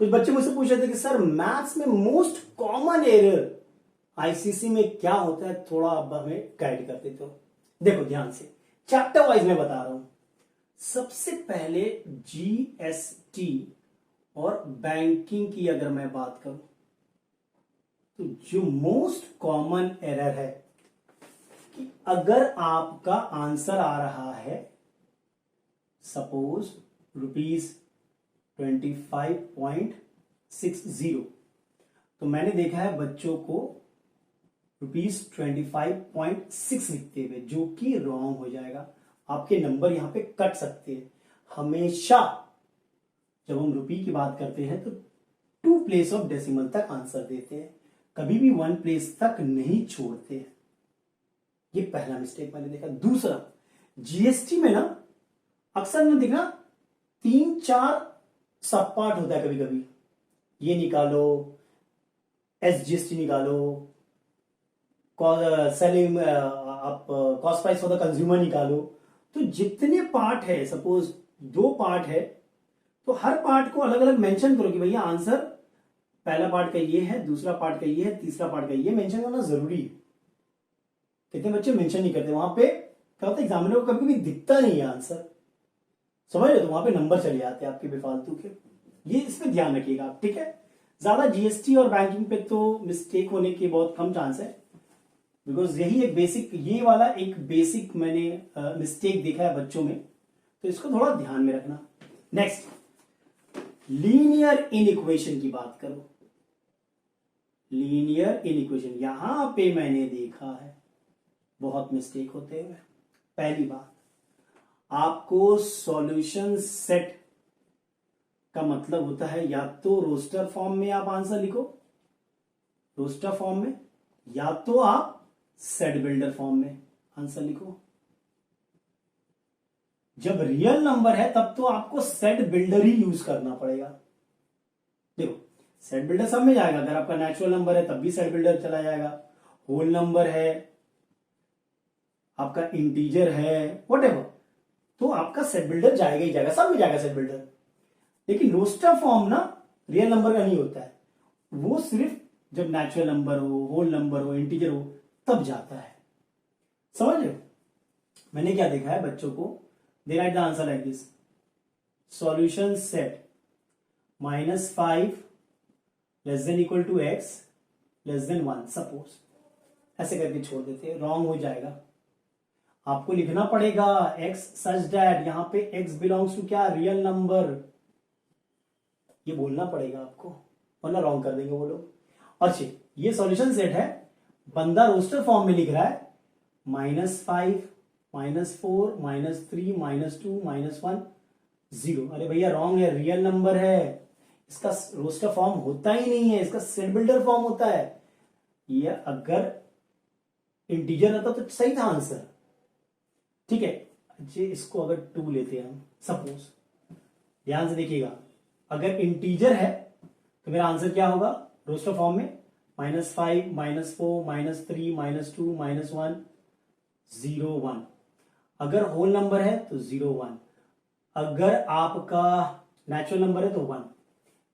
कुछ बच्चे मुझसे पूछ रहे थे कि सर मैथ्स में मोस्ट कॉमन एरर आईसीसी में क्या होता है, थोड़ा आप हमें गाइड कर देते हो। देखो ध्यान से, चैप्टर वाइज मैं बता रहा हूं। सबसे पहले जीएसटी और बैंकिंग की अगर मैं बात करूं तो जो मोस्ट कॉमन एरर है कि अगर आपका आंसर आ रहा है सपोज ₹25.60, तो मैंने देखा है बच्चों को ₹25.6 लिखते हुए, जो कि रॉन्ग हो जाएगा। आपके नंबर यहां पे कट सकते हैं। हमेशा जब हम रुपी की बात करते हैं तो 2 प्लेस ऑफ डेसिमल तक आंसर देते हैं, कभी भी 1 प्लेस तक नहीं छोड़ते हैं। ये पहला मिस्टेक मैंने देखा। दूसरा, जीएसटी में ना अक्सर में देखना 3-4 सब पार्ट होता है। कभी कभी ये निकालो, एसजीएसटी निकालो, सेलिंग आप cost price for the consumer निकालो। तो जितने पार्ट है, सपोज 2 पार्ट है, तो हर पार्ट को अलग अलग मेंशन करो कि भैया आंसर पहला पार्ट का ये है, दूसरा पार्ट का ये है, तीसरा पार्ट का ये मेंशन करना जरूरी है। कितने बच्चे मेंशन नहीं करते, वहां पे क्या होता है एग्जामिनर को कभी कभी दिखता नहीं है आंसर, समझ रहे हो, तो वहां पे नंबर चले जाते हैं आपके बेफालतू के। ये इस पे ध्यान रखिएगा आप, ठीक है। ज्यादा जीएसटी और बैंकिंग पे तो मिस्टेक होने के बहुत कम चांस है, बिकॉज यही एक बेसिक, ये वाला एक बेसिक मैंने मिस्टेक देखा है बच्चों में, तो इसको थोड़ा ध्यान में रखना। नेक्स्ट, लीनियर इनइक्वेशन की बात करो। लीनियर इनइक्वेशन यहां पे मैंने देखा है बहुत मिस्टेक होते हैं। पहली बात, आपको सॉल्यूशन सेट का मतलब होता है या तो रोस्टर फॉर्म में आप आंसर लिखो, रोस्टर फॉर्म में, या तो आप सेट बिल्डर फॉर्म में आंसर लिखो। जब रियल नंबर है तब तो आपको सेट बिल्डर ही यूज करना पड़ेगा। देखो सेट बिल्डर सब में जाएगा, अगर आपका नेचुरल नंबर है तब भी सेट बिल्डर चला जाएगा, होल नंबर है, आपका इंटीजर है, व्हाटएवर, तो आपका सेट बिल्डर जाएगा ही जाएगा, सब में जाएगा सेट बिल्डर। लेकिन रोस्टर फॉर्म ना रियल नंबर का नहीं होता है, वो सिर्फ जब नेचुरल नंबर हो, होल नंबर हो, इंटीजर हो तब जाता है, समझ रहे हो। मैंने क्या देखा है बच्चों को, they write the answer like this, solution set -5 less than equal to x less than 1 suppose, ऐसे करके छोड़ देते हैं, रॉन्ग हो जाएगा। आपको लिखना पड़ेगा x सच दैट, यहां पे x बिलोंग्स टू क्या, रियल नंबर, ये बोलना पड़ेगा आपको, वरना रॉन्ग कर देंगे वो लोग। अच्छा, ये सॉल्यूशन सेट है, बंदा रोस्टर फॉर्म में लिख रहा है -5 -4 -3 -2 -1 0। अरे भैया रॉन्ग है, रियल नंबर है, इसका रोस्टर फॉर्म होता ही नहीं है, इसका सेट बिल्डर फॉर्म होता है। ये अगर इंटीजर रहता तो सही था आंसर, ठीक है। जी इसको अगर 2 लेते हैं हम सपोज, ध्यान से देखिएगा, अगर इंटीजर है तो मेरा आंसर क्या होगा रोस्टर फॉर्म में, -5 -4 -3 -2 -1 0 1। अगर होल नंबर है तो 0 1, अगर आपका नेचुरल नंबर है तो 1।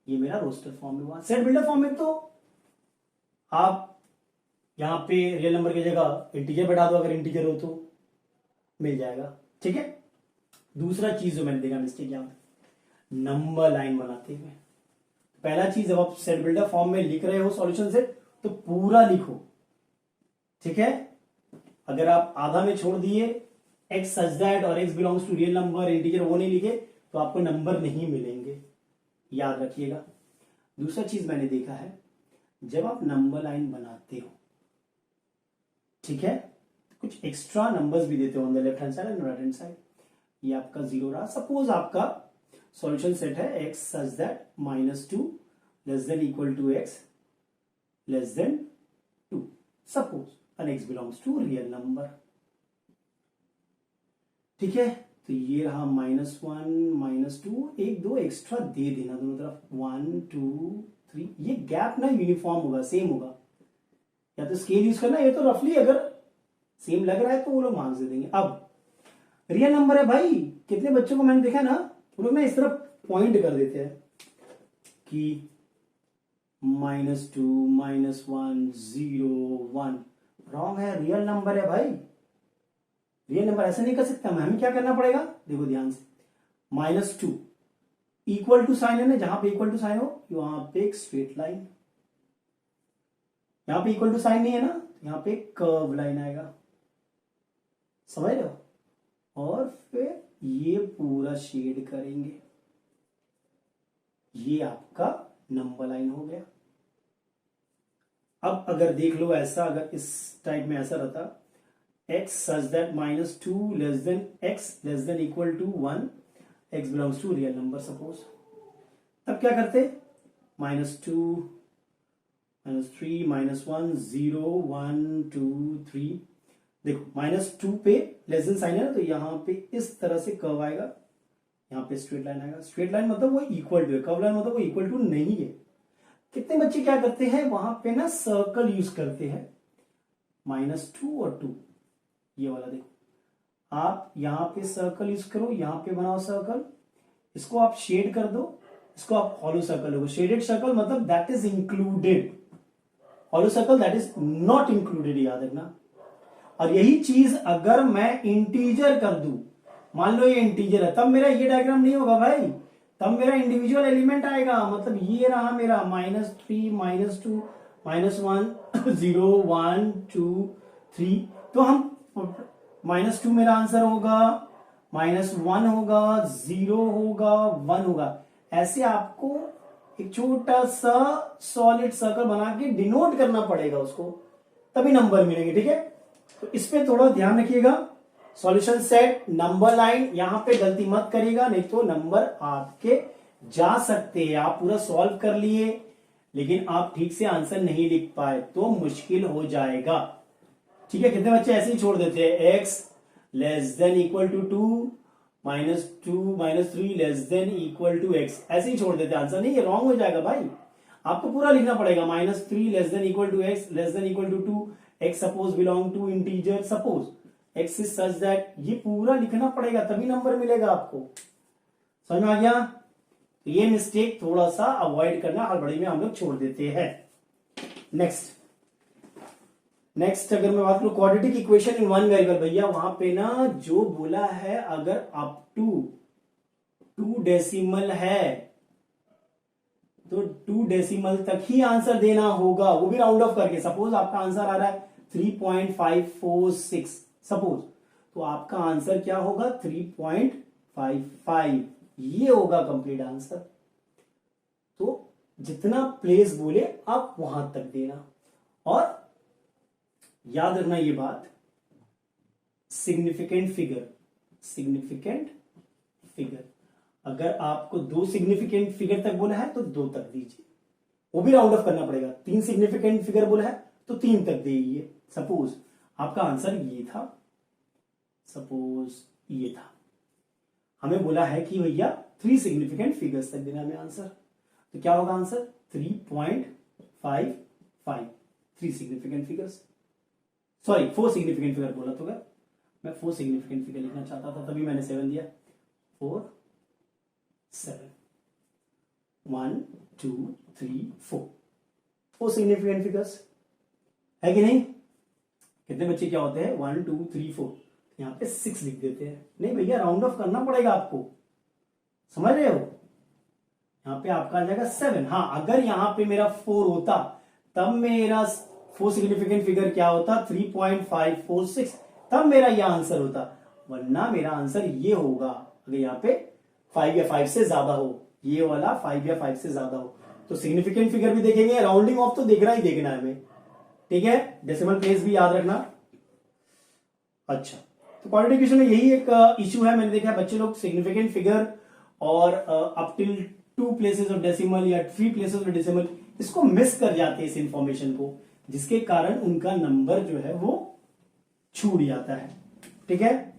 ये मेरा रोस्टर फॉर्म में हुआ। सेट बिल्डर फॉर्म में तो आप यहां पे रियल नंबर की जगह इंटीजर बैठा दो, अगर इंटीजर हो तो मिल जाएगा, ठीक है। दूसरा चीज जो मैंने देखा मिस्टेक यहां नंबर लाइन बनाते हुए, पहला चीज जब आप सेट बिल्डर फॉर्म में लिख रहे हो सॉल्यूशन सेट तो पूरा लिखो, ठीक है। अगर आप आधा में छोड़ दिए x सच दैट और x belongs to real number, integer, वो नहीं लिखे तो आपको नंबर नहीं मिलेंगे, याद रखिएगा। दूसरा चीज मैंने देखा है, जब आप नंबर लाइन बनाते हो, ठीक है, कुछ एक्स्ट्रा नंबर्स भी देते हो on the left hand side and right hand side. ये आपका 0 रहा, सपोज आपका सॉल्यूशन सेट है x such that -2 less than equal to x less than 2 suppose, and x belongs to real number, ठीक है। तो ये रहा -1 -2, 1 2 एक्स्ट्रा दे देना दोनों तरफ, 1 2 3। ये गैप ना यूनिफॉर्म होगा, सेम होगा, या तो स्केल यूज करना, ये तो रफली अगर सेम लग रहा है तो वो लोग मार्क्स दे देंगे। अब रियल नंबर है भाई, कितने बच्चों को मैंने देखा ना, वो लोग ना इस तरफ पॉइंट कर देते हैं कि -2 -1 0 1 रॉन्ग है, रियल नंबर है भाई, रियल नंबर ऐसे नहीं कर सकते हम। हमें क्या करना पड़ेगा, देखो ध्यान से, -2 इक्वल टू साइन है ना, जहां पे इक्वल टू साइन हो वहां पे एक स्ट्रेट लाइन, यहां पे इक्वल टू साइन नहीं है ना, यहां पे एक कर्व लाइन आएगा, समझ रहे हो, और फिर ये पूरा शेड करेंगे, ये आपका नंबर लाइन हो गया। अब अगर देख लो ऐसा, अगर इस टाइप में ऐसा रहता, x such that -2 less than x less than equal to 1, x belongs to real number suppose, तब क्या करते, -2 -3 -1 0 1 2 3, देखो -2 पे लेस देन साइन है ना, तो यहां पे इस तरह से कर्व आएगा, यहां पे स्ट्रेट लाइन आएगा, स्ट्रेट लाइन मतलब वो इक्वल टू है, कर्व लाइन मतलब वो इक्वल टू नहीं है। कितने बच्चे क्या करते हैं वहां पे ना, सर्कल यूज करते हैं, -2 और 2, ये वाला देखो, आप यहां पे सर्कल यूज करो, यहां पे बनाओ सर्कल, इसको आप शेड कर दो, इसको आप हॉलो सर्कल लोगे, शेडेड सर्कल मतलब that is included, hollow circle that is not included, याद रखना। और यही चीज अगर मैं इंटीजर कर दूं, मान लो ये इंटीजर है, तब मेरा ये डायग्राम नहीं होगा भाई, तब मेरा इंडिविजुअल एलिमेंट आएगा, मतलब ये रहा मेरा -3 -2 -1 0 1 2 3, तो हम -2 मेरा आंसर होगा, -1 होगा, 0 होगा, 1 होगा, ऐसे आपको एक छोटा सा सॉलिड सर्कल बना के डिनोट करना पड़ेगा उसको, तभी नंबर मिलेंगे, ठीक है। तो इस पे थोड़ा ध्यान रखिएगा, सॉल्यूशन सेट, नंबर लाइन, यहां पे गलती मत करिएगा, नहीं तो नंबर आपके जा सकते हैं। आप पूरा सॉल्व कर लिए लेकिन आप ठीक से आंसर नहीं लिख पाए तो मुश्किल हो जाएगा, ठीक है। कितने बच्चे ऐसे ही छोड़ देते हैं, x less than equal to 2 -2 -3 less than equal to x, ऐसे ही छोड़ देते हैं, आंसर नहीं, ये रॉन्ग हो जाएगा भाई, आपको पूरा लिखना पड़ेगा, -3 less than equal to x less than equal to 2, x suppose belong to integer, suppose x is such that, ये पूरा लिखना पड़ेगा तभी नंबर मिलेगा आपको, समझ में आ गया। तो ये मिस्टेक थोड़ा सा अवॉइड करना, हड़बड़ी में हम लोग छोड़ देते हैं। नेक्स्ट अगर मैं बात करूं quadratic equation in one variable, भैया वहां पे ना जो बोला है, अगर अप टू 2 डेसिमल है तो 2 डेसिमल तक ही आंसर देना होगा, वो भी राउंड ऑफ करके। सपोज आपका आंसर आ रहा है 3.546 सपोज, तो आपका आंसर क्या होगा 3.55, ये होगा कंप्लीट आंसर। तो जितना प्लेस बोले आप वहां तक देना, और याद रखना ये बात, सिग्निफिकेंट फिगर, अगर आपको 2 सिग्निफिकेंट फिगर तक बोला है तो 2 तक दीजिए, वो भी राउंड ऑफ करना पड़ेगा। 3 सिग्निफिकेंट फिगर बोला है तो 3 तक दीजिए। सपोज आपका आंसर ये था, सपोज ये था, हमें बोला है कि भैया 3 सिग्निफिकेंट फिगर्स तक देना हमें आंसर, तो क्या होगा answer 3.55, 3 significant figures, sorry 4 significant figure बोला, तो क्या मैं 4 सिग्निफिकेंट फिगर लिखना चाहता था, तभी मैंने 7 दिया, 4 7 1 2 3 4 सिग्निफिकेंट फिगर्स है कि नहीं। कितने बच्चे क्या होते हैं 1 2 3 4, यहां पे 6 लिख देते हैं, नहीं भैया राउंड ऑफ करना पड़ेगा आपको, समझ रहे हो, यहां पे आपका आ जाएगा 7। हाँ अगर यहां पे मेरा 4 होता तब मेरा 4 सिग्निफिकेंट फिगर क्या होता 3.546, तब मेरा यह आंसर होता, वरना मेरा आंसर ये होगा अगर यहाँ पे 5 या 5 से ज्यादा हो, ये वाला 5 या 5 से ज्यादा हो। तो सिग्निफिकेंट फिगर भी देखेंगे, राउंडिंग ऑफ तो देखना ही देखना है हमें, ठीक है, डेसिमल प्लेस भी याद रखना। अच्छा, तो क्वाड्रेटिक इक्वेशन में यही एक इश्यू है, मैंने देखा है बच्चे लोग सिग्निफिकेंट फिगर और up till 2 places of decimal या 3 प्लेसेस ऑफ डेसिमल, इसको मिस कर जाते हैं इस इंफॉर्मेशन को, जिसके कारण उनका नंबर जो है वो छूट जाता है, ठीक है।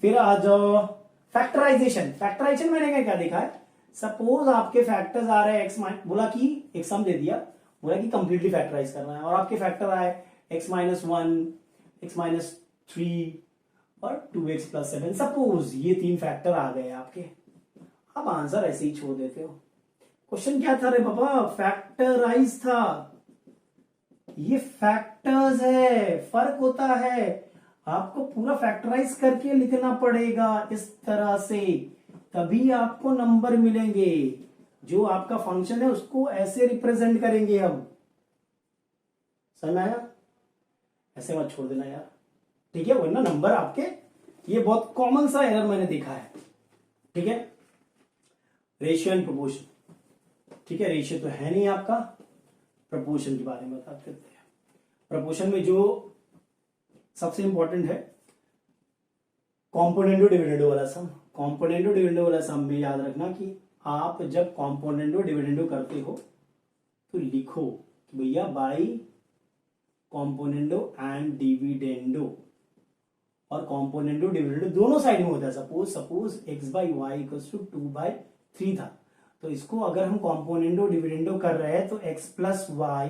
फिर आ जाओ फैक्टराइजेशन मैंने क्या देखा है, सपोज आपके फैक्टर्स आ रहे हैं एक्स, बोला कि एक सम दे दिया, बोला कि कंप्लीटली फैक्टराइज करना है, और आपके फैक्टर आए x-1 x-3 और 2x+7, सपोज ये 3 फैक्टर आ गए आपके, अब आंसर ऐसे ही छोड़ देते हो, क्वेश्चन क्या था रे बाबा? फैक्टराइज था। ये फैक्टर्स है, फर्क होता है। आपको पूरा फैक्टराइज करके लिखना पड़ेगा इस तरह से, तभी आपको नंबर मिलेंगे। जो आपका फंक्शन है उसको ऐसे रिप्रेजेंट करेंगे हम। समझ में आया? ऐसे मत छोड़ देना यार, ठीक है? वरना नंबर आपके, ये बहुत कॉमन सा एरर मैंने देखा है, ठीक है? रेशियो एंड प्रोपोर्शन, ठीक है? रेशियो तो है नहीं आपका, प्रोपोर्शन के बारे में बात करते हैं। प्रोपोर्शन में जो सबसे इंपॉर्टेंट है कॉम्पोनेंटो डिविडेंडो वाला सम। कॉम्पोनेंटो डिविडेंडो वाला सम में याद रखना कि आप जब कॉम्पोनेंटो डिविडेंडो करते हो तो लिखो कि भैया बाई कॉम्पोनेंटो एंड डिविडेंडो, और कॉम्पोनेंटो डिविडेंडो दोनों साइड में होता है। Suppose x by y equals to 2/3 था, तो इसको अगर हम कॉम्पोनेंटो डिविडेंडो कर रहे हैं तो x plus y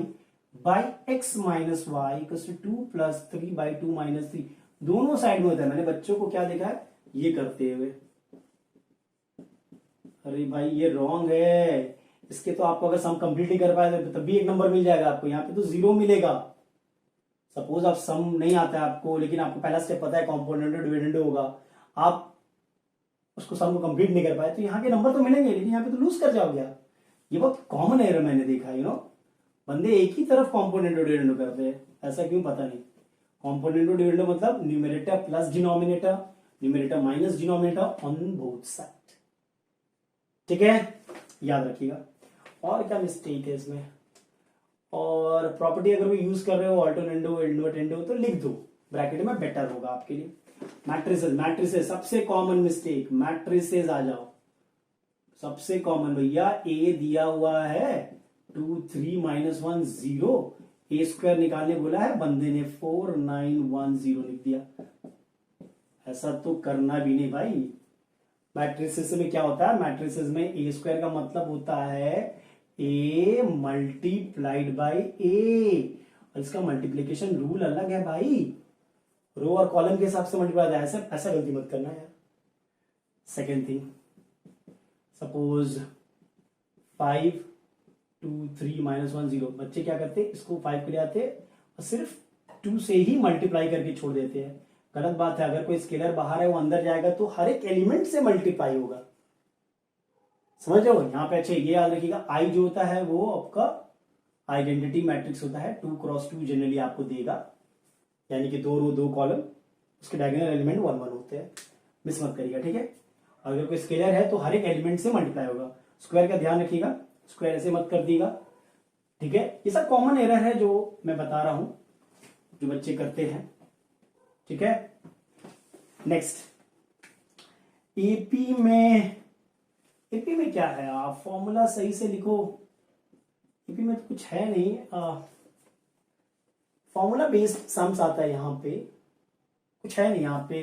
by x minus y equals to 2 plus 3/2 - 3 दोनों साइड में होता है। मैंने बच्चों को क्या देखा है ये करते हुए। अरे भाई ये रॉन्ग है, इसके तो आपको अगर सम कंप्लीट नहीं कर पाए तो तब भी एक नंबर मिल जाएगा आपको, यहाँ पे तो 0 मिलेगा। सपोज आप सम नहीं आता है आपको, लेकिन आपको पहला स्टेप पता है कॉम्पोनेंटो डिविडेंडो होगा, आप उसको सम को कंप्लीट नहीं कर पाए तो यहाँ के नंबर तो मिलेंगे, लेकिन यहाँ पे तो लूज कर जाओगे आप। ये बहुत कॉमन एरर मैंने देखा है, बंदे एक ही तरफ कॉम्पोनेंटो डिविडेंडो करते हैं, ऐसा क्यों पता नहीं। कॉम्पोनेंटो डिविडेंडो मतलब numerator plus denominator, numerator minus denominator on both side, ठीक है? याद रखिएगा। और क्या मिस्टेक है इसमें? और प्रॉपर्टी अगर वो यूज कर रहे हो अल्टरनेंडो इन्वर्टेंडो तो लिख दो ब्रैकेट में, बेटर होगा आपके लिए। मैट्रिसेस सबसे कॉमन मिस्टेक, मैट्रिसेस आ जाओ। सबसे कॉमन भैया ए दिया हुआ है 2 3 -1 0, ए स्क्वायर निकालने बोला है बंदे ने 4 9 1 0 लिख दिया। ऐसा तो करना भी नहीं भाई। मैट्रिसेस में क्या होता है? मैट्रिसेस में ए स्क्वायर का मतलब होता है ए मल्टीप्लाइड बाई ए, और इसका मल्टीप्लीकेशन रूल अलग है भाई, रो और कॉलम के हिसाब से मल्टीप्लाई। ऐसा गलती मत करना यार। सेकेंड थिंग, सपोज 5 2 3 -1 0, बच्चे क्या करते, इसको 5 के लिए आते और सिर्फ 2 से ही मल्टीप्लाई करके छोड़ देते हैं। गलत बात है। अगर कोई स्केलर बाहर है वो अंदर जाएगा तो हर एक एलिमेंट से मल्टीप्लाई होगा, समझ रहे हो? यहाँ पे अच्छे ये याद रखिएगा, आई जो होता है वो आपका आइडेंटिटी मैट्रिक्स होता है, 2 × 2 जनरली आपको देगा, यानी कि 2 रो 2 कॉलम, उसके डायगोनल एलिमेंट 1 1 होते हैं, मिस मत करिएगा, ठीक है? अगर कोई स्केलर है तो हर एक एलिमेंट से मल्टीप्लाई होगा। स्क्वायर का ध्यान रखिएगा, स्क्वायर ऐसे मत कर दिएगा, ठीक है? ये सब कॉमन एरर है जो मैं बता रहा हूं, जो बच्चे करते हैं, ठीक है? नेक्स्ट, एपी में क्या है? आप फॉर्मूला सही से लिखो। एपी में तो कुछ है नहीं, फॉर्मूला बेस्ड सम्स आता है, यहाँ पे कुछ है नहीं, यहाँ पे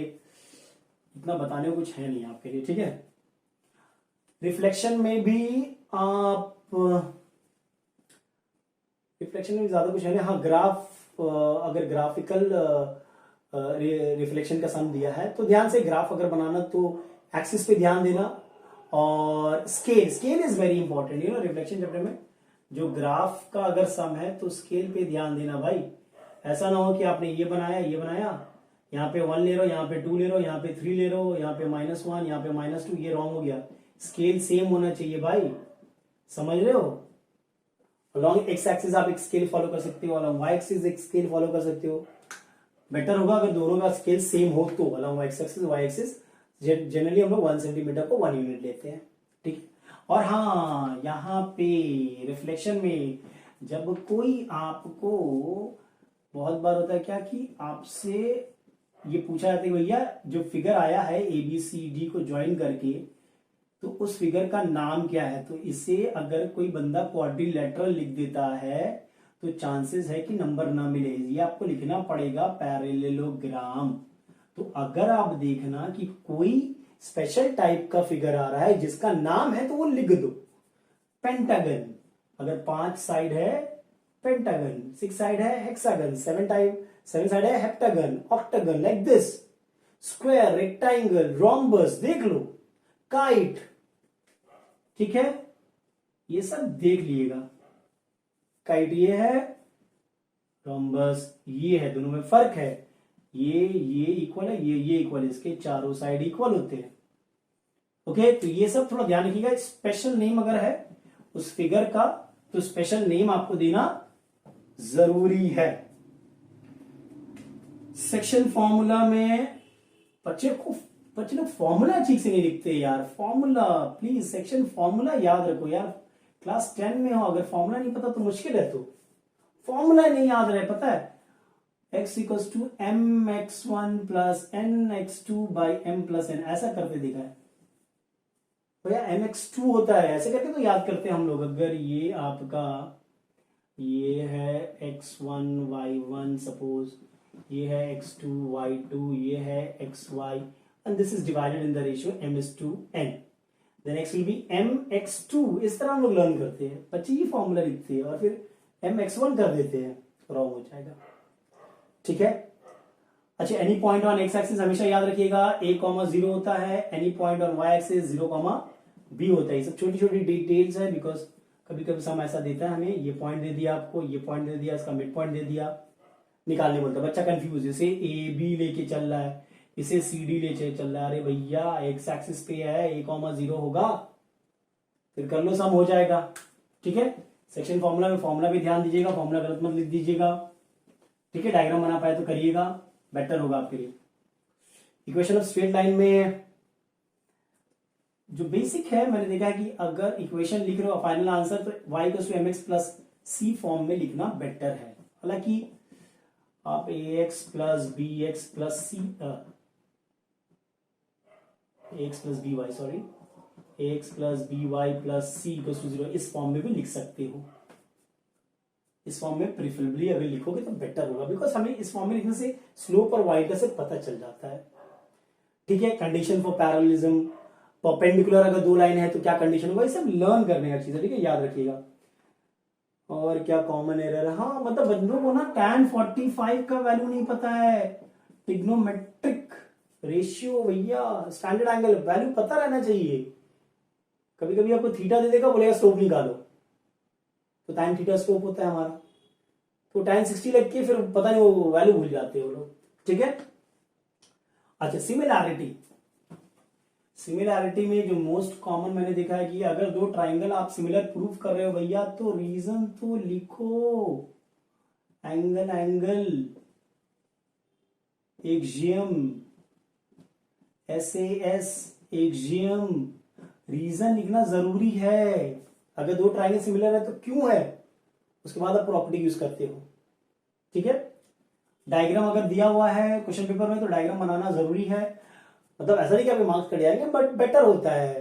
इतना बताने को कुछ है नहीं आपके लिए, ठीक है? रिफ्लेक्शन में भी ज्यादा कुछ है नहीं। हाँ, ग्राफ, अगर ग्राफिकल रिफ्लेक्शन का सम दिया है तो ध्यान से ग्राफ अगर बनाना तो एक्सिस पे ध्यान देना, और scale is very important, reflection chapter में जो ग्राफ का अगर सम है तो स्केल पे ध्यान देना भाई। ऐसा ना हो कि आपने ये बनाया यहाँ पे 1 ले रहे हो, यहाँ पे 2 ले रहे हो, यहाँ पे 3 ले रहे हो, यहाँ पे -1, यहाँ पे -2, ये रॉन्ग हो गया। स्केल सेम होना चाहिए भाई, समझ रहे हो? अलॉन्ग एक्स एक्सिस आप एक स्केल फॉलो कर सकते हो, अलॉन्ग वाई एक्सिस एक स्केल फॉलो कर सकते हो। बेटर होगा अगर दोनों का स्केल सेम हो तो, along x axis y axis. Generally हम लोग 1 सेंटीमीटर को 1 यूनिट लेते हैं, ठीक है? और हाँ, यहाँ पे रिफ्लेक्शन में जब कोई आपको, बहुत बार होता है क्या कि आपसे ये पूछा जाता है भैया जो फिगर आया है ABCD को ज्वाइन करके तो उस फिगर का नाम क्या है, तो इसे अगर कोई बंदा क्वाड्रिलेटरल लिख देता है तो चांसेस है कि नंबर ना मिले। ये आपको लिखना पड़ेगा पैरेललोग्राम। तो अगर आप देखना कि कोई स्पेशल टाइप का फिगर आ रहा है जिसका नाम है तो वो लिख दो पेंटागन। अगर 5 साइड है पेंटागन, 6 साइड है हेक्सागन, 7 साइड है heptagon, octagon, like this. Square, rectangle, rhombus, देख लो, काइट, ठीक है? ये सब देख लीजिएगा। काइट ये है, रोम्बस ये है, दोनों में फर्क है। ये इक्वल है, ये इक्वल है, इसके चारों साइड इक्वल होते हैं। ओके, तो ये सब थोड़ा ध्यान रखिएगा। स्पेशल नेम अगर है उस फिगर का तो स्पेशल नेम आपको देना जरूरी है। सेक्शन फॉर्मूला में बच्चे लोग फॉर्मूला ठीक से नहीं लिखते यार। फॉर्मूला प्लीज, सेक्शन फॉर्मूला याद रखो यार। क्लास 10 में हो, अगर फॉर्मूला नहीं पता तो मुश्किल है। तो फॉर्मूला नहीं याद रहे, पता है x equals to m x one plus n x two by m plus n, ऐसा करते देखा है भैया। एम एक्स टू होता है ऐसे करके तो याद करते हैं हम लोग। अगर ये आपका ये है x one y one, suppose ये है एक्स टू वाई टू, ये है x y, and this is divided in the ratio m is to n, then x will be m x two. इस तरह हम लोग लर्न करते हैं, बच्चे ये फॉर्मूला लिखते हैं और फिर एम एक्स वन कर देते हैं, रॉन्ग हो जाएगा। ठीक है, अच्छा any point on x axis हमेशा याद रखिएगा a कॉमा 0 होता है, any point on y axis 0 comma b होता है। ये सब छोटी छोटी डिटेल्स है, बिकॉज कभी कभी सम ऐसा देता है हमें, ये पॉइंट दे दिया आपको, ये पॉइंट दे दिया, इसका मिड पॉइंट दे दिया, निकालने बोलता है, बच्चा कंफ्यूज, इसे ए बी लेके चल रहा है, इसे सी डी लेके चल रहा है। अरे भैया एक्स एक्सिस पे है, a कॉमा 0 होगा, फिर कर लो, सम हो जाएगा। ठीक है, सेक्शन फॉर्मूला में फॉर्मूला भी ध्यान दीजिएगा, फॉर्मूला गलत मत लिख दीजिएगा। ठीक है, डायग्राम बना पाए तो करिएगा, बेटर होगा आपके लिए। इक्वेशन ऑफ स्ट्रेट लाइन में जो बेसिक है, मैंने देखा है कि अगर इक्वेशन लिख रहे हो फाइनल आंसर तो y equals to mx plus c form में लिखना बेटर है। हालांकि आप ax plus bx plus c ax plus by sorry ax plus by plus c equals to 0 इस फॉर्म में भी लिख सकते हो। इस फॉर्म में प्रिफरेबली अगर लिखोगे तो बेटर होगा, बिकॉज हमें इस फॉर्म में लिखने से स्लोप और वाइड से पता चल जाता है। ठीक है, कंडीशन फॉर पैरेललिज्म, परपेंडिकुलर अगर दो लाइन है तो क्या कंडीशन होगा, ये सब लर्न करने का चीज है। ठीक है, याद रखिएगा। और क्या कॉमन एरर है, हाँ मतलब बंदों को ना tan 45 का वैल्यू नहीं पता है, ट्रिग्नोमेट्रिक रेशियो भैया, स्टैंडर्ड एंगल वैल्यू पता रहना चाहिए। कभी कभी आपको थीटा दे देगा, बोलेगा स्लोप निकालो, तो tan थीटा स्लोप होता है हमारा, तो tan 60 लग के फिर पता नहीं वो वैल्यू भूल जाते हैं वो लोग। ठीक है, अच्छा सिमिलैरिटी में जो मोस्ट कॉमन मैंने देखा है कि अगर दो ट्राइंगल आप सिमिलर प्रूफ कर रहे हो भैया तो रीजन तो लिखो, angle axiom, SAS axiom, reason लिखना जरूरी है। अगर दो ट्राइंगल सिमिलर है तो क्यों है, उसके बाद आप प्रॉपर्टी यूज करते हो। ठीक है, डायग्राम अगर दिया हुआ है क्वेश्चन पेपर में तो डायग्राम बनाना जरूरी है। मतलब ऐसा नहीं कि आपके मार्क्स कट जाएंगे, बट बेटर होता है,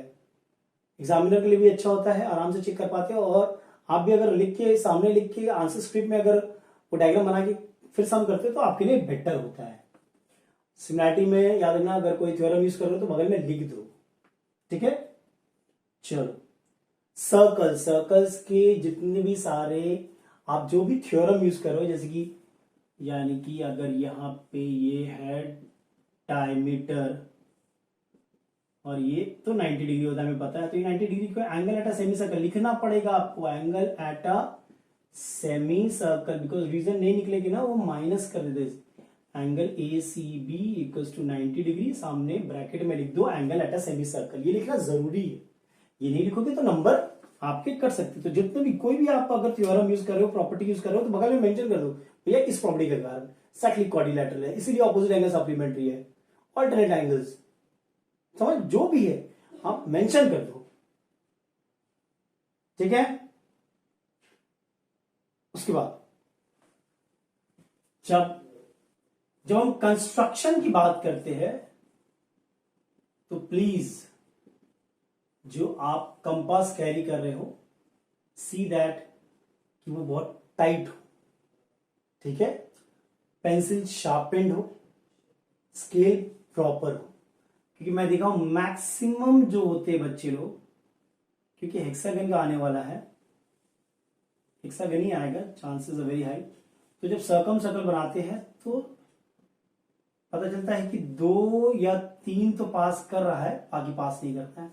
एग्जामिनर के लिए भी अच्छा होता है, आराम से चेक कर पाते हो। और आप भी अगर लिख के सामने लिख के आंसर स्क्रिप्ट में अगर वो डायग्राम बना के फिर सम करते हो तो आपके लिए बेटर होता है। सिमिलैरिटी में याद रखना, अगर कोई थ्योरम यूज कर रहे हो तो बगल में लिख दो। ठीक है, चलो सर्कल्स के जितने भी सारे आप जो भी थ्योरम यूज करो, जैसे कि यानी कि अगर यहाँ पे ये है डायमीटर और ये तो 90 डिग्री होता है, हमें पता है, तो ये 90 डिग्री को angle at a semi circle लिखना पड़ेगा आपको, angle at a semi circle, because reason नहीं निकलेगी ना, वो माइनस कर देते। Angle ACB equals to 90 degree, सामने ब्रैकेट में लिख दो angle at a semi circle, ये लिखना जरूरी है। ये नहीं लिखोगे तो नंबर आपके कट सकते। तो जितने भी कोई भी आप अगर थ्योरम यूज कर रहे हो, प्रॉपर्टी यूज कर रहे हो, तो बगल में मेंशन कर दो भैया इस प्रॉपर्टी के कारण साइक्लिक क्वाड्रिलेटरल है, इसीलिए ऑपोजिट एंगल सप्लीमेंट्री है, ऑल्टरनेट एंगल्स, समझ जो भी है आप मेंशन कर दो। ठीक है, उसके बाद जब हम कंस्ट्रक्शन की बात करते हैं तो प्लीज जो आप कंपास कैरी कर रहे हो, सी दैट कि वो बहुत टाइट हो। ठीक है, पेंसिल शार्पेंड हो, स्केल प्रॉपर हो, क्योंकि मैं देखा हूं मैक्सिमम जो होते हैं बच्चे लोग, क्योंकि हेक्सागन का आने वाला है, हेक्सागन ही आएगा, चांसेस आर वेरी हाई। तो जब सर्कल बनाते हैं तो पता चलता है कि 2 या 3 तो पास कर रहा है, बाकी पास नहीं करता है।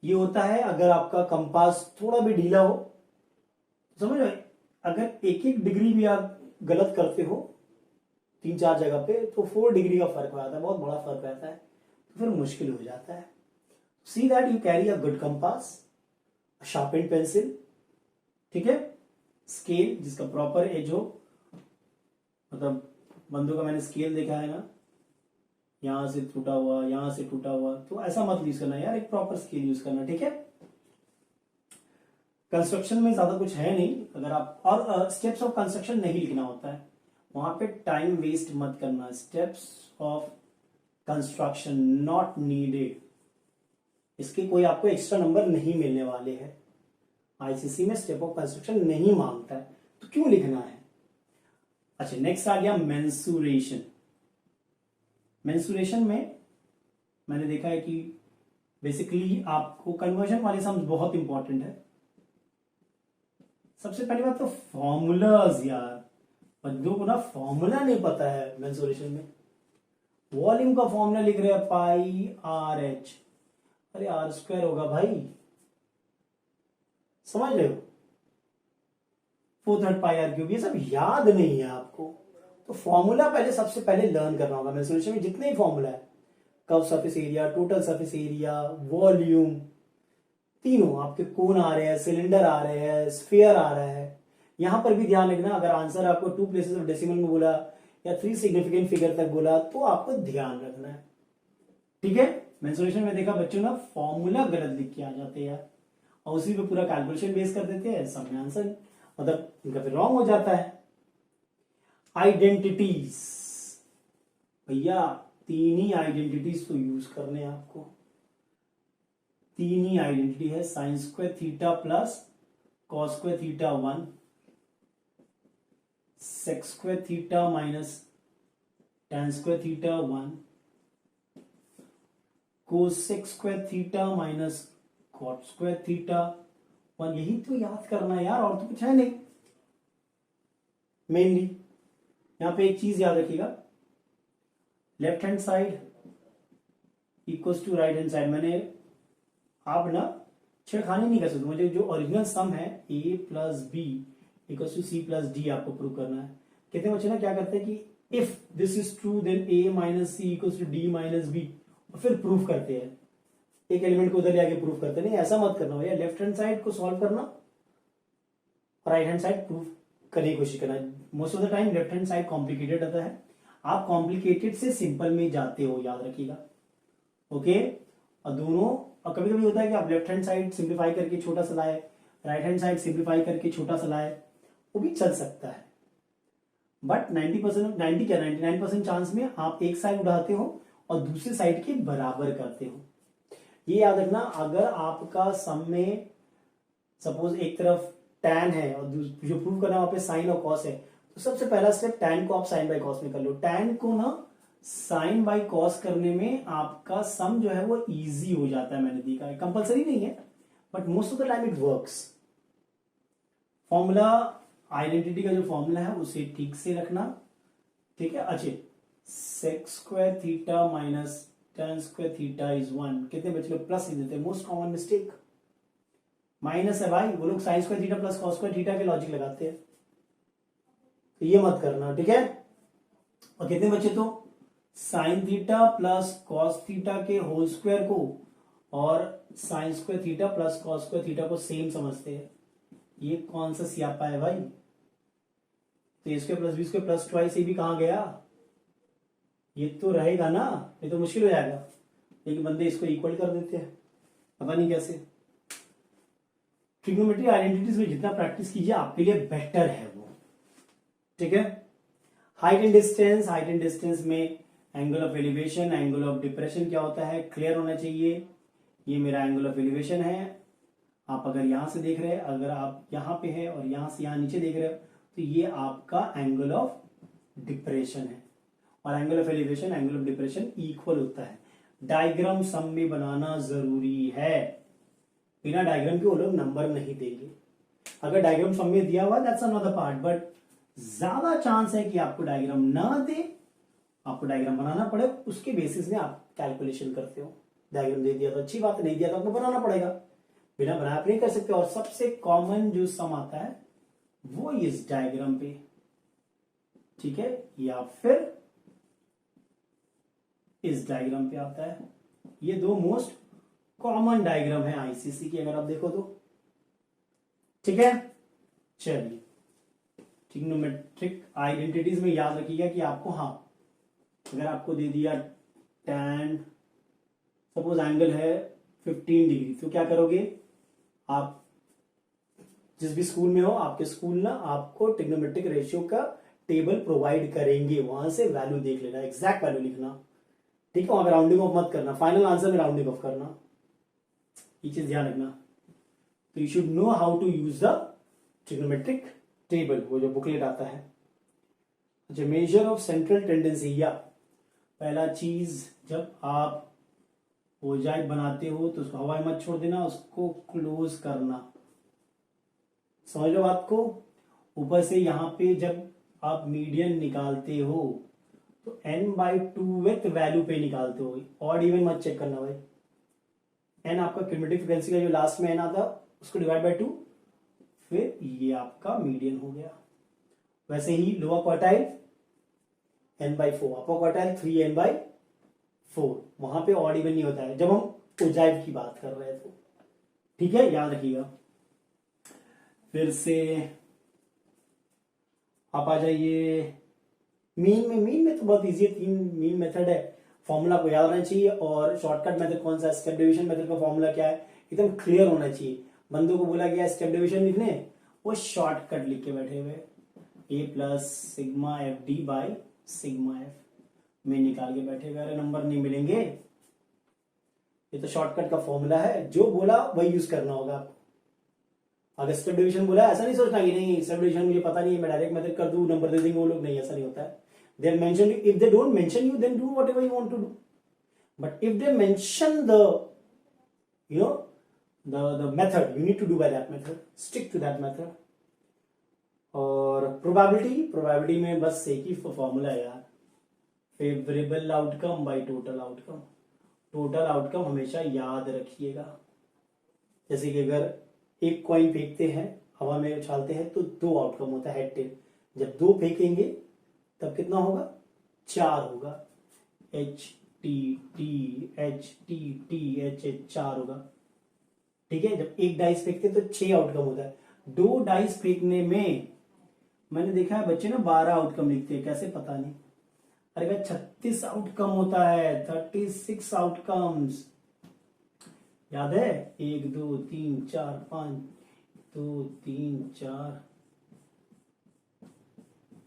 ये होता है अगर आपका कंपास थोड़ा भी ढीला हो, समझ रहे, अगर एक एक डिग्री भी आप गलत करते हो 3-4 जगह पे तो 4 डिग्री का फर्क हो जाता है, बहुत बड़ा फर्क रहता है, तो फिर मुश्किल हो जाता है। See that you carry a good compass, sharpened pencil, ठीक है, स्केल जिसका प्रॉपर एज हो, मतलब बंदों का मैंने स्केल देखा है ना, यहां से टूटा हुआ, यहां से टूटा हुआ, तो ऐसा मत यूज करना यार, एक प्रॉपर स्केल यूज करना, ठीक है। कंस्ट्रक्शन में ज्यादा कुछ है नहीं, अगर आप और स्टेप्स ऑफ कंस्ट्रक्शन नहीं लिखना होता है, वहां पे टाइम वेस्ट मत करना, steps of construction not needed, इसके कोई आपको एक्स्ट्रा नंबर नहीं मिलने वाले हैं, आईसीसी में स्टेप ऑफ कंस्ट्रक्शन नहीं मांगता है, तो क्यों लिखना है। अच्छा, नेक्स्ट आ गया मेंसुरेशन। मेंसुरेशन में मैंने देखा है कि बेसिकली आपको कन्वर्जन वाले सम्स बहुत इंपॉर्टेंट है। सबसे पहली बात तो फॉर्मूलाज यार, बंदों को ना फॉर्मूला नहीं पता है मेंसुरेशन में। वॉल्यूम का फॉर्मूला लिख रहे हैं पाई आर एच, अरे आर स्क्वायर होगा भाई, समझ रहे हो, 4/3 पाई आर क्यूब, ये सब याद नहीं है आपको, तो फॉर्मूला पहले सबसे पहले लर्न करना होगा। मेंसुरेशन में जितने ही फॉर्मूला है, curve surface area, total surface area, volume, तीनों आपके कोन आ रहे हैं, सिलेंडर आ रहे हैं, स्फीयर आ रहा है। यहां पर भी ध्यान रखना, अगर आंसर आपको 2 प्लेसेस ऑफ डेसिमल में बोला या 3 सिग्निफिकेंट फिगर तक बोला तो आपको ध्यान रखना है, ठीक है। मेंसुरेशन में देखा बच्चों ना फॉर्मूला गलत लिख के आ जाते हैं और उसी पे पूरा कैलकुलेशन बेस कर देते हैं, सब में आंसर मतलब उनका फिर रॉन्ग हो जाता है। आइडेंटिटीज, भैया 3 ही आइडेंटिटीज तो यूज करने हैं आपको, 3 ही आइडेंटिटी है, sine square theta plus cos square theta 1, sec square theta minus tan square theta 1, cosec square theta minus cot square theta 1, यही तो याद करना है यार, और तो कुछ है नहीं। मेनली यहां पे एक चीज याद रखिएगा, left hand side equals to right hand side, मैंने आप ना छेड़खानी नहीं कर सकते, मुझे जो ओरिजिनल सम है a plus b equals to c plus d आपको प्रूव करना है। कहते हैं बच्चे ना क्या करते हैं कि if this is true then a minus c equals to d minus b, और फिर प्रूव करते हैं, एक एलिमेंट को उधर ले आके प्रूव करते हैं। नहीं, ऐसा मत करना भैया, लेफ्ट हैंड साइड को सॉल्व करना और राइट हैंड साइड प्रूव करने की कोशिश करना। Most of the time left hand side complicated रहता है, आप कॉम्प्लिकेटेड से सिंपल में जाते हो, याद रखिएगा, ओके। और दोनों, और कभी कभी होता है कि आप लेफ्ट हैंड साइड सिंप्लीफाई करके छोटा सा लाए, राइट हैंड साइड सिंप्लीफाई करके छोटा सा लाए, वो भी चल सकता है, बट 99% चांस में आप एक साइड उड़ाते हो और दूसरी साइड के बराबर करते हो। ये याद रखना, अगर आपका सम में सपोज एक तरफ tan है और जो प्रूव करना वहां पे साइन और कॉस है, तो सबसे पहला स्टेप tan को आप साइन बाई कॉस में कर लो। tan को ना साइन बाई कॉस करने में आपका सम जो है वो इजी हो जाता है, मैंने देखा है, कंपलसरी नहीं है but most of the time it works. Formula, identity का जो फॉर्मूला है उसे ठीक से रखना, ठीक है। अच्छे, sec square theta minus tan square theta is 1, कितने बच्चे लोग प्लस लिख देते हैं, मोस्ट कॉमन मिस्टेक, माइनस है भाई, वो लोग sign square theta plus cos square theta के लॉजिक लगाते हैं, तो ये मत करना, ठीक है। और कितने बच्चे तो sine theta plus cos theta के होल स्क्वायर को और sine square theta plus cos square theta को सेम समझते हैं, ये कौन सा सियापा है भाई, तो A square plus B square plus twice ये भी कहां गया, ये तो रहेगा ना, ये तो मुश्किल हो जाएगा, लेकिन बंदे इसको इक्वल कर देते हैं, पता नहीं कैसे। ट्रिग्नोमेट्री आइडेंटिटीज में जितना प्रैक्टिस कीजिए आपके लिए बेटर है वो, ठीक है। Height and distance, height and distance में angle of elevation, angle of depression क्या होता है क्लियर होना चाहिए। ये मेरा एंगल ऑफ एलिवेशन है, आप अगर यहां से देख रहे हैं, अगर आप यहां पे है और यहां से यहां नीचे देख रहे हो, तो ये आपका एंगल ऑफ डिप्रेशन है, और angle of elevation angle of depression equal होता है। डायग्राम सम में बनाना जरूरी है, बिना डायग्राम के वो लोग नंबर नहीं देंगे। अगर डायग्राम सम में दिया हुआ दैट्स अनदर पार्ट, बट ज्यादा चांस है कि आपको डायग्राम ना दे, आपको डायग्राम बनाना पड़े, उसके बेसिस में आप कैलकुलेशन करते हो। डायग्राम दे दिया तो अच्छी बात है, नहीं दिया तो आपको बनाना पड़ेगा, बिना बनाए आप नहीं कर सकते। और सबसे कॉमन जो सम आता है वो इस डायग्राम पे, ठीक है, या फिर इस डायग्राम पे आता है। ये दो मोस्ट कॉमन डायग्राम है आईसीसी की, अगर आप देखो तो, ठीक है। चलिए, ट्रिग्नोमेट्रिक आइडेंटिटीज में याद रखिएगा कि आपको, हाँ, अगर आपको दे दिया tan, सपोज एंगल है 15 डिग्री, तो क्या करोगे आप, जिस भी स्कूल में हो, आपके स्कूल ना आपको ट्रिग्नोमेट्रिक रेशियो का टेबल प्रोवाइड करेंगे, वहां से वैल्यू देख लेना, एग्जैक्ट वैल्यू लिखना, ठीक है। वहां पे राउंडिंग ऑफ मत करना, फाइनल आंसर में राउंडिंग ऑफ करना, ये चीज ध्यान रखना। तो you should know how to use the trigonometric table, वो जो बुकलेट आता है। अच्छा, मेजर ऑफ सेंट्रल टेंडेंसी, या पहला चीज, जब आप ओजाइक बनाते हो तो उसको हवाई मत छोड़ देना, उसको क्लोज करना, समझ लो बात को। ऊपर से यहां पे जब आप मीडियन निकालते हो तो n/2 वैल्यू पे निकालते हो, ऑड इवन मत चेक करना भाई। n आपका क्यूमुलेटिव फ्रीक्वेंसी का जो लास्ट में n आता उसको डिवाइड बाय 2, फिर ये आपका मीडियन हो गया। वैसे ही lower quartile n/4, upper quartile 3n/4, वहां पे ऑड इवन नहीं होता है जब हम ओजाइव की बात कर रहे हैं तो, ठीक है, याद रखिएगा। फिर से आप आ जाइए मीन में तो बहुत इजी है, 3 मीन मेथड है, फॉर्मूला को याद रहना चाहिए। और शॉर्टकट मेथड कौन सा, स्टेप डिवीजन मेथड का फॉर्मूला क्या है, एकदम क्लियर होना चाहिए। बंदों को बोला गया स्टेप डिवीजन लिखने, वो शॉर्टकट लिख के बैठे हुए, a+σfd/σf में निकाल के बैठे हुए, अरे नंबर नहीं मिलेंगे। ये तो शॉर्टकट का फॉर्मूला है, जो बोला वही यूज करना होगा आपको। अगर स्टेप डिवीजन बोला, ऐसा नहीं सोचना कि नहीं स्टेप डिवीजन मुझे पता नहीं है, मैं डायरेक्ट मेथड कर दूं, नंबर दे देंगे वो लोग, नहीं, ऐसा नहीं होता है। They mention you. If they don't mention you, then do whatever you want to do. But if they mention the method, you need to do by that method. Stick to that method. और probability में बस एक ही formula है यार, favourable outcome by total outcome. Total outcome हमेशा याद रखिएगा। जैसे कि अगर एक कॉइन फेंकते हैं, हवा में उछालते हैं, तो 2 आउटकम होता है, हेड टेल। जब 2 फेंकेंगे तब कितना होगा, 4 होगा, HTTHTTH 4 होगा, ठीक है। जब एक डाइस फेंकते तो 6 आउटकम होता है। 2 डाइस फेंकने में मैंने देखा है बच्चे ना 12 आउटकम लिखते हैं, कैसे पता नहीं। अरे भाई 36 आउटकम होता है, 36 आउटकम्स, याद है, 1 2 3 4 5 2 3 4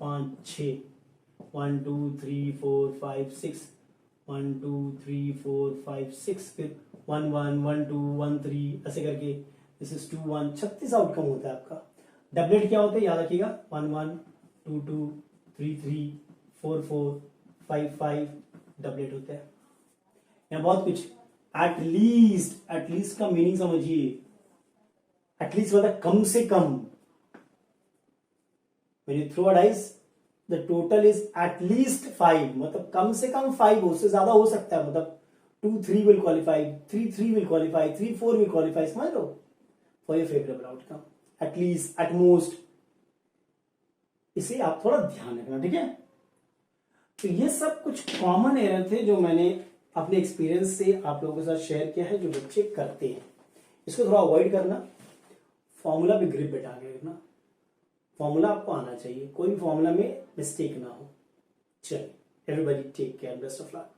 5 6 1 2 3 4 5 6 1 2 3 4 5 6, फिर 1 1 1 2 1 3, ऐसे करके दिस इज 2 1, 36 आउटकम होता है आपका। डबलेट क्या होता है, याद रखिएगा, 1 1 2 2 3 3 4 4 5 5 डबलेट होता है। यहाँ बहुत कुछ, एटलीस्ट का मीनिंग समझिए। एटलीस्ट मतलब कम से कम, when you throw a dice the total is at least 5, मतलब कम से कम 5 हो, उससे ज्यादा हो सकता है, मतलब 2 3 will qualify, 3 3 will qualify, 3 4 will qualify, समझ लो, for your favorable outcome, at least, at most, इसे आप थोड़ा ध्यान रखना, ठीक है। तो ये सब कुछ कॉमन एरर थे जो मैंने अपने एक्सपीरियंस से आप लोगों के साथ शेयर किया है, जो बच्चे करते हैं। इसको थोड़ा अवॉइड करना, फॉर्मूला पे ग्रिप बैठा के रखना, फॉर्मूला आपको आना चाहिए, कोई भी फॉर्मूला में मिस्टेक ना हो। चलिए, everybody take care, best of luck.